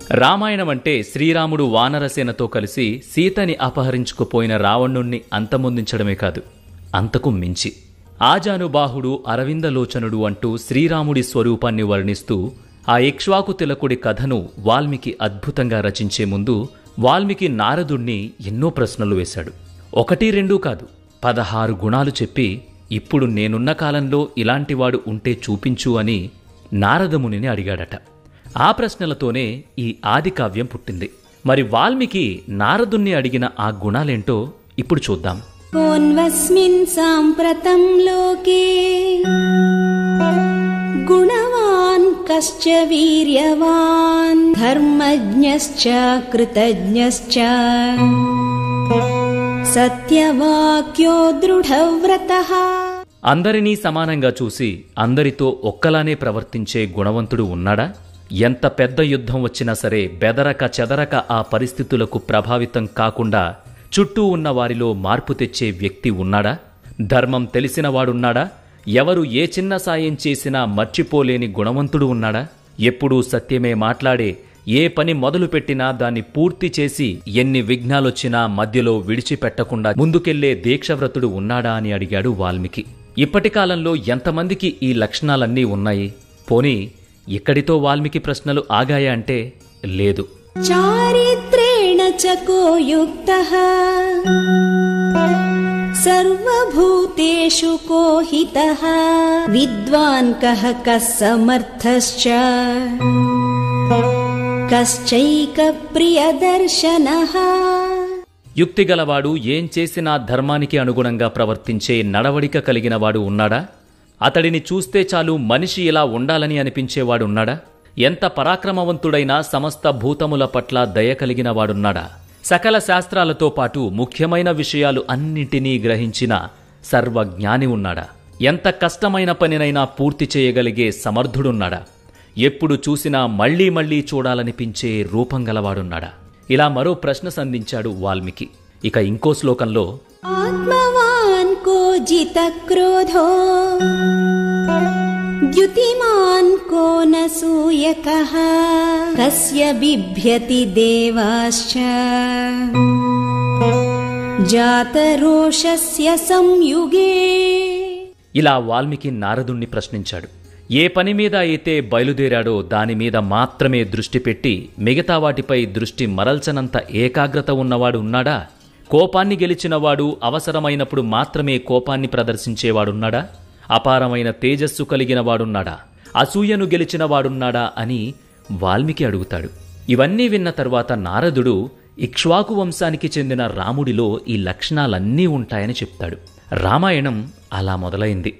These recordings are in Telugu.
రామాయణం అంటే శ్రీరాముడు వానరసేనతో కలిసి సీతని అపహరించుకుపోయిన రావణుణ్ణి అంతమొందించడమే కాదు, అంతకు మించి ఆజానుబాహుడు అరవిందలోచనుడు అంటూ శ్రీరాముడి స్వరూపాన్ని వర్ణిస్తూ ఆ ఇక్ష్వాకు తిలకుడి కథను వాల్మీకి అద్భుతంగా రచించే ముందు వాల్మీకి నారదుణ్ణి ఎన్నో ప్రశ్నలు వేశాడు. 1-2 కాదు, 16 గుణాలు చెప్పి ఇప్పుడు నేనున్న కాలంలో ఇలాంటివాడు ఉంటే చూపించు అని నారదమునిని అడిగాడట. ఆ ప్రశ్నలతోనే ఈ ఆది కావ్యం పుట్టింది. మరి వాల్మీకి నారదుణ్ణి అడిగిన ఆ గుణాలేంటో ఇప్పుడు చూద్దాం. కోన్వస్మిన్ సాంప్రతం లోకే గుణవాన్ కశ్చ వీర్యవాన్ ధర్మజ్ఞశ్చ కృతజ్ఞశ్చ సత్యవాక్యో దృఢవ్రతః. అందరినీ సమానంగా చూసి అందరితో ఒక్కలానే ప్రవర్తించే గుణవంతుడు ఉన్నాడా? ఎంత పెద్ద యుద్ధం వచ్చినా సరే బెదరక చెదరక ఆ పరిస్థితులకు ప్రభావితం కాకుండా చుట్టూ ఉన్న వారిలో మార్పు తెచ్చే వ్యక్తి ఉన్నాడా? ధర్మం తెలిసినవాడున్నాడా? ఎవరు ఏ చిన్న సాయం చేసినా మర్చిపోలేని గుణవంతుడు ఉన్నాడా? ఎప్పుడూ సత్యమే మాట్లాడే, ఏ పని మొదలుపెట్టినా దాన్ని పూర్తి చేసి ఎన్ని విఘ్నాలొచ్చినా మధ్యలో విడిచిపెట్టకుండా ముందుకెళ్లే దీక్షవ్రతుడు ఉన్నాడా అని అడిగాడు వాల్మీకి. ఇప్పటి కాలంలో ఎంతమందికి ఈ లక్షణాలన్నీ ఉన్నాయి? పోనీ ఇక్కడితో వాల్మీకి ప్రశ్నలు ఆగాయా అంటే లేదు. చారిత్రేణ చకో యుక్తః సర్వభూతేషు కో హితః విద్వాన్ కః సమర్థశ్చ కశ్చైక ప్రియదర్శనః. యుక్తిగలవాడు, ఏం చేసినా ధర్మానికి అనుగుణంగా ప్రవర్తించే నడవడిక కలిగినవాడు ఉన్నాడా? అతడిని చూస్తే చాలు మనిషి ఇలా ఉండాలని అనిపించేవాడున్నాడా? ఎంత పరాక్రమవంతుడైనా సమస్త భూతముల పట్ల దయ కలిగినవాడున్నాడా? సకల శాస్త్రాలతో పాటు ముఖ్యమైన విషయాలు అన్నింటినీ గ్రహించిన సర్వజ్ఞాని ఉన్నాడా? ఎంత కష్టమైన పనినైనా పూర్తి చేయగలిగే సమర్థుడున్నాడా? ఎప్పుడు చూసినా మళ్లీ మళ్లీ చూడాలనిపించే రూపం గలవాడున్నాడా? ఇలా మరో ప్రశ్న సంధించాడు వాల్మీకి. ఇక ఇంకో శ్లోకంలో ఆత్మవాన్ కో జిత క్రోధో ద్యుతిమాన్ కో నసూయకః కస్య బిభ్యతి దేవాశ్చ జాతరోషస్య సంయుగే. ఇలా వాల్మీకి నారదుణ్ణి ప్రశ్నించాడు. ఏ పని మీద అయితే బయలుదేరాడో దానిమీద మాత్రమే దృష్టి పెట్టి మిగతా వాటిపై దృష్టి మరల్చనంత ఏకాగ్రత ఉన్నవాడు ఉన్నాడా? కోపాన్ని గెలిచినవాడు, అవసరమైనప్పుడు మాత్రమే కోపాన్ని ప్రదర్శించేవాడున్నాడా? అపారమైన తేజస్సు కలిగినవాడున్నాడా? అసూయను గెలిచినవాడున్నాడా అని వాల్మీకి అడుగుతాడు. ఇవన్నీ విన్న తర్వాత నారదుడు ఇక్ష్వాకు వంశానికి చెందిన రాముడిలో ఈ లక్షణాలన్నీ ఉంటాయని చెప్తాడు. రామాయణం అలా మొదలైంది.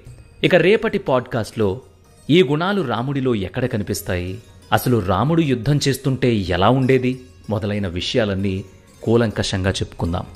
ఇక రేపటి పాడ్కాస్ట్లో ఈ గుణాలు రాముడిలో ఎక్కడ కనిపిస్తాయి, అసలు రాముడు యుద్ధం చేస్తుంటే ఎలా ఉండేది మొదలైన విషయాలన్నీ కూలంకషంగా చెప్పుకుందాం.